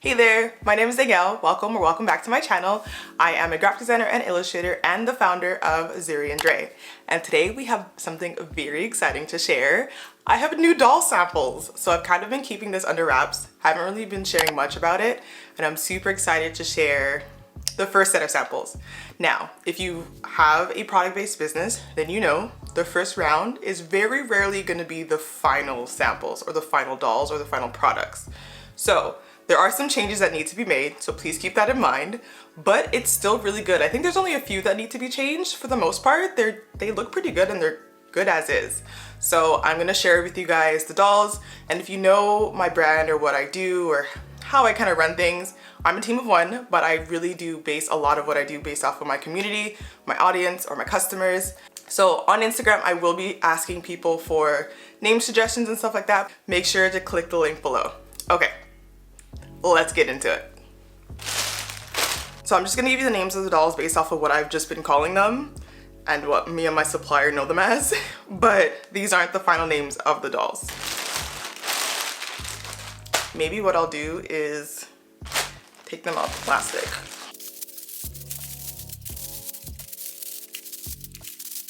Hey there, my name is Danielle. Welcome back to my channel. I am a graphic designer and illustrator and the founder of Zuri Dre. And today we have something very exciting to share. I have new doll samples. So I've kind of been keeping this under wraps. Haven't really been sharing much about it. And I'm super excited to share the first set of samples. Now, if you have a product-based business, then you know the first round is very rarely gonna be the final samples or the final dolls or the final products. So there are some changes that need to be made, so please keep that in mind, but it's still really good. I think there's only a few that need to be changed. For the most part, they look pretty good and they're good as is. So I'm gonna share with you guys the dolls, and if you know my brand or what I do or how I kind of run things, I'm a team of one, but I really do base a lot of what I do based off of my community, my audience, or my customers. So on Instagram, I will be asking people for name suggestions and stuff like that. Make sure to click the link below. Okay. Let's get into it. So I'm just gonna give you the names of the dolls based off of what I've just been calling them and what me and my supplier know them as, but these aren't the final names of the dolls. Maybe what I'll do is take them off the plastic.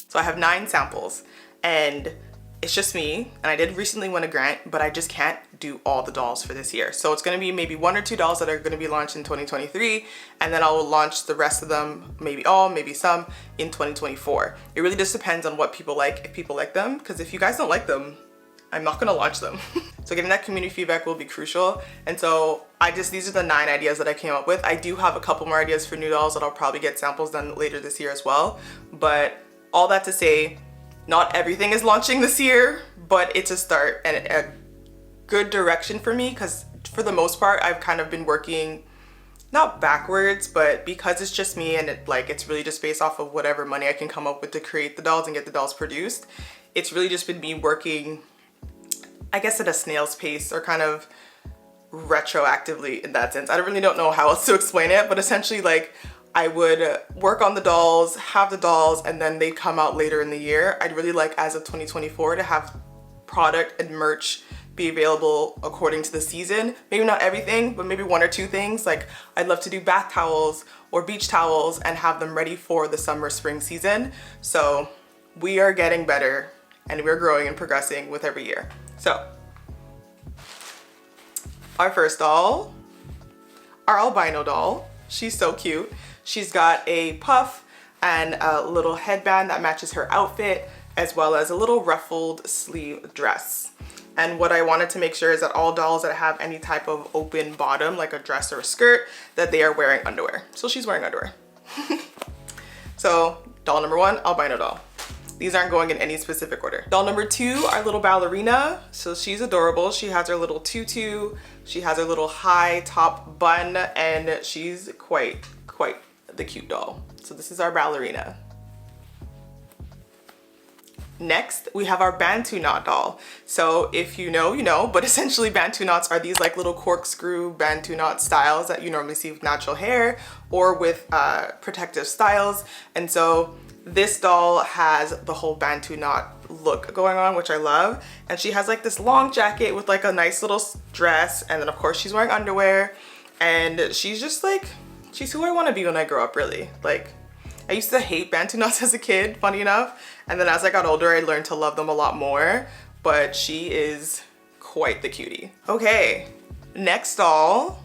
So I have 9 samples and it's just me, and I did recently win a grant, but I just can't do all the dolls for this year. So it's gonna be maybe 1 or 2 dolls that are gonna be launched in 2023, and then I'll launch the rest of them, maybe all, maybe some, in 2024. It really just depends on what people like, if people like them, because if you guys don't like them, I'm not gonna launch them. So getting that community feedback will be crucial. And so these are the 9 ideas that I came up with. I do have a couple more ideas for new dolls that I'll probably get samples done later this year as well. But all that to say, not everything is launching this year, but it's a start and a good direction for me, because for the most part, I've kind of been working not backwards, but because it's just me and it's really just based off of whatever money I can come up with to create the dolls and get the dolls produced. It's really just been me working, I guess, at a snail's pace, or kind of retroactively in that sense. I don't know how else to explain it, but essentially I would work on the dolls, have the dolls, and then they'd come out later in the year. I'd really like, as of 2024, to have product and merch be available according to the season. Maybe not everything, but maybe 1 or 2 things. Like, I'd love to do bath towels or beach towels and have them ready for the summer, spring season. So we are getting better and we're growing and progressing with every year. So our first doll, our albino doll. She's so cute. She's got a puff and a little headband that matches her outfit, as well as a little ruffled sleeve dress. And what I wanted to make sure is that all dolls that have any type of open bottom, like a dress or a skirt, that they are wearing underwear. So she's wearing underwear. So doll number 1, albino doll. These aren't going in any specific order. Doll number 2, our little ballerina. So she's adorable. She has her little tutu. She has her little high top bun, and she's quite the cute doll. So this is our ballerina. Next, we have our Bantu knot doll. So if you know, you know, but essentially Bantu knots are these little corkscrew Bantu knot styles that you normally see with natural hair or with protective styles. And so this doll has the whole Bantu knot look going on, which I love. And she has this long jacket with a nice little dress. And then of course she's wearing underwear. And she's just she's who I want to be when I grow up, really. I used to hate Bantu knots as a kid, funny enough. And then as I got older, I learned to love them a lot more. But she is quite the cutie. Okay, next doll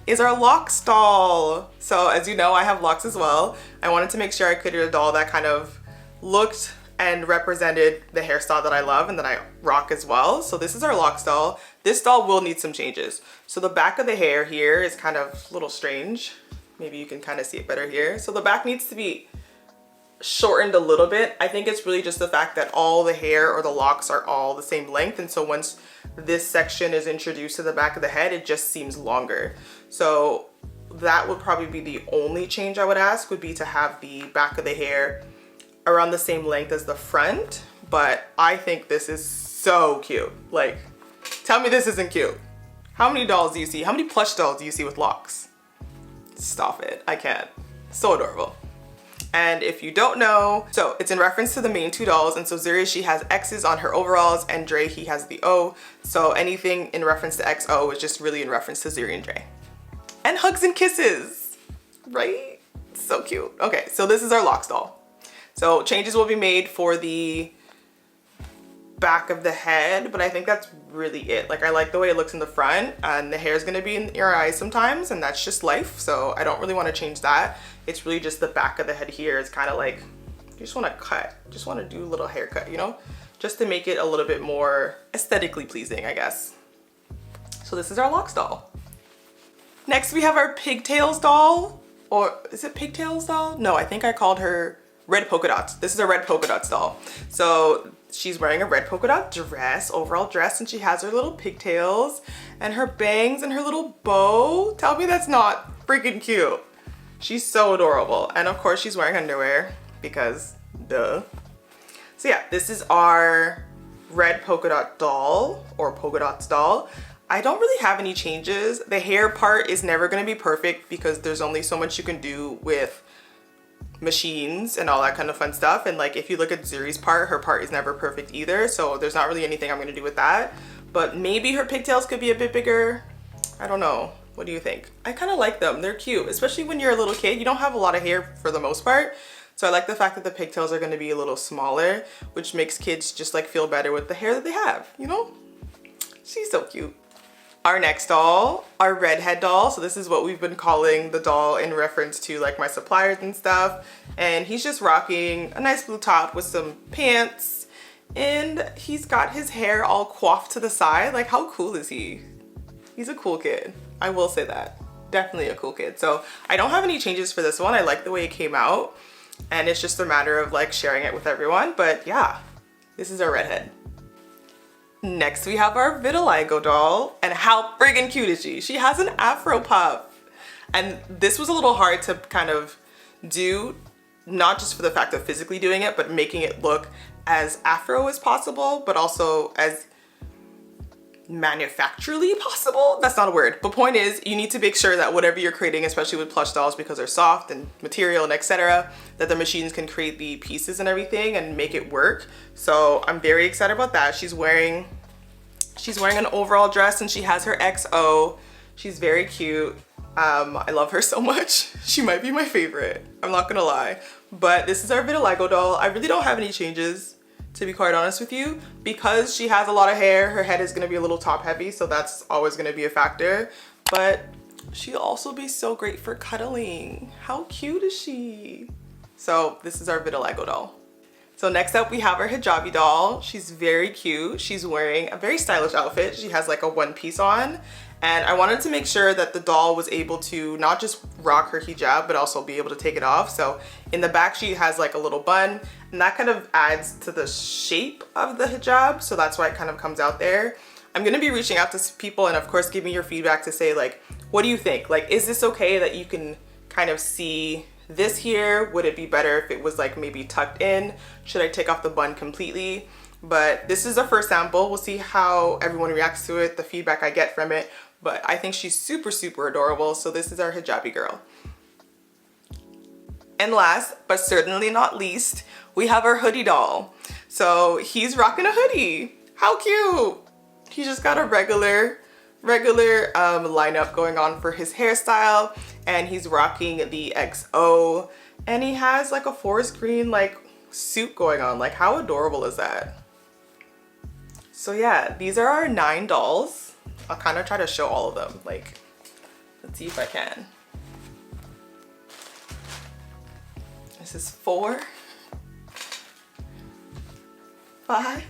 is our locks doll. So as you know, I have locks as well. I wanted to make sure I created a doll that kind of looked and represented the hairstyle that I love and that I rock as well. So this is our locks doll. This doll will need some changes. So the back of the hair here is kind of a little strange. Maybe you can kind of see it better here. So the back needs to be shortened a little bit. I think it's really just the fact that all the hair or the locks are all the same length, and so once this section is introduced to the back of the head, it just seems longer. So that would probably be the only change I would ask, would be to have the back of the hair around the same length as the front. But I think this is so cute. Tell me this isn't cute. How many dolls do you see? How many plush dolls do you see with locks? Stop it, I can't. So adorable. And if you don't know, so it's in reference to the main two dolls. And so Zuri, she has X's on her overalls, and Dre, he has the O. So anything in reference to XO is just really in reference to Zuri and Dre. And hugs and kisses, right? So cute. Okay, so this is our Locks doll. So changes will be made for the back of the head, but I think that's really it. Like, I like the way it looks in the front, and the hair is gonna be in your eyes sometimes, and that's just life. So I don't really want to change that. It's really just the back of the head here. It's kind of like, you just want to cut, just want to do a little haircut, you know, just to make it a little bit more aesthetically pleasing, I guess. So this is our Locks doll. Next we have our Pigtails doll, or is it Pigtails doll? No, I think I called her Red Polka Dots. This is a Red Polka Dots doll. So she's wearing a red polka dot dress, overall dress, and she has her little pigtails and her bangs and her little bow. Tell me that's not freaking cute. She's so adorable. And of course she's wearing underwear because duh. So yeah, this is our red polka dot doll, or polka dots doll. I don't really have any changes. The hair part is never gonna be perfect because there's only so much you can do with machines and all that kind of fun stuff. And like, if you look at Zuri's part, her part is never perfect either. So there's not really anything I'm gonna do with that. But maybe her pigtails could be a bit bigger. I don't know. What do you think? I kind of like them. They're cute, especially when you're a little kid. You don't have a lot of hair for the most part. So I like the fact that the pigtails are gonna be a little smaller, which makes kids just like feel better with the hair that they have, you know? She's so cute. Our next doll, our redhead doll. So this is what we've been calling the doll in reference to like my suppliers and stuff. And he's just rocking a nice blue top with some pants, and he's got his hair all coiffed to the side. Like, how cool is he? He's a cool kid. I will say that. Definitely a cool kid. So I don't have any changes for this one. I like the way it came out, and it's just a matter of like sharing it with everyone. But yeah, this is our redhead. Next we have our vitiligo doll, and how friggin' cute is she? She has an afro puff, and this was a little hard to kind of do, not just for the fact of physically doing it, but making it look as afro as possible, but also as manufacturally possible. That's not a word, but point is, you need to make sure that whatever you're creating, especially with plush dolls because they're soft and material and etc., that the machines can create the pieces and everything and make it work. So I'm very excited about that. She's wearing an overall dress, and she has her XO. She's very cute. I love her so much. She might be my favorite, I'm not gonna lie. But this is our vitiligo doll. I really don't have any changes, to be quite honest with you, because she has a lot of hair. Her head is gonna be a little top heavy, so that's always gonna be a factor. But she'll also be so great for cuddling. How cute is she? So this is our vitiligo doll. So next up we have our hijabi doll. She's very cute. She's wearing a very stylish outfit. She has like a one piece on. And I wanted to make sure that the doll was able to not just rock her hijab, but also be able to take it off. So in the back, she has like a little bun, and that kind of adds to the shape of the hijab. So that's why it kind of comes out there. I'm gonna be reaching out to people, and of course, give me your feedback to say like, what do you think? Like, is this okay that you can kind of see this here? Would it be better if it was like maybe tucked in? Should I take off the bun completely? But this is the first sample. We'll see how everyone reacts to it, the feedback I get from it. But I think she's super, super adorable. So this is our hijabi girl. And last, but certainly not least, we have our hoodie doll. So he's rocking a hoodie. How cute. He just got a regular lineup going on for his hairstyle, and he's rocking the XO, and he has like a forest green like suit going on. Like, how adorable is that? So yeah, these are our 9 dolls. I'll kind of try to show all of them. Like, let's see if I can. This is 4, 5,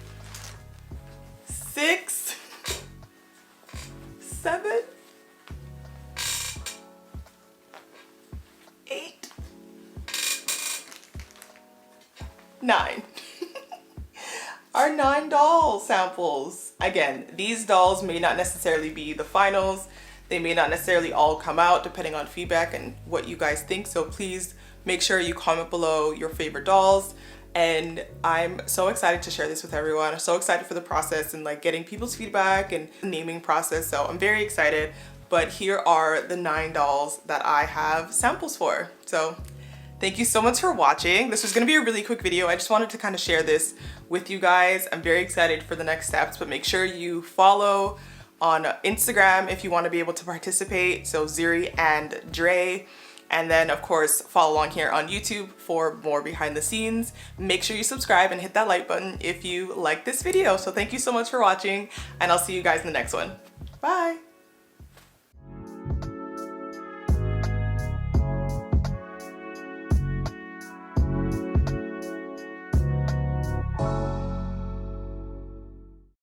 6, 7, 8, 9. Our 9 doll samples. Again, these dolls may not necessarily be the finals. They may not necessarily all come out depending on feedback and what you guys think. So please make sure you comment below your favorite dolls. And I'm so excited to share this with everyone. I'm so excited for the process and like getting people's feedback and the naming process. So I'm very excited. But here are the 9 dolls that I have samples for. So Thank you so much for watching. This was gonna be a really quick video. I just wanted to kind of share this with you guys. I'm very excited for the next steps, but make sure you follow on Instagram if you want to be able to participate. So Zuri and Dre. And then of course, follow along here on YouTube for more behind the scenes. Make sure you subscribe and hit that like button if you like this video. So thank you so much for watching, and I'll see you guys in the next one. Bye.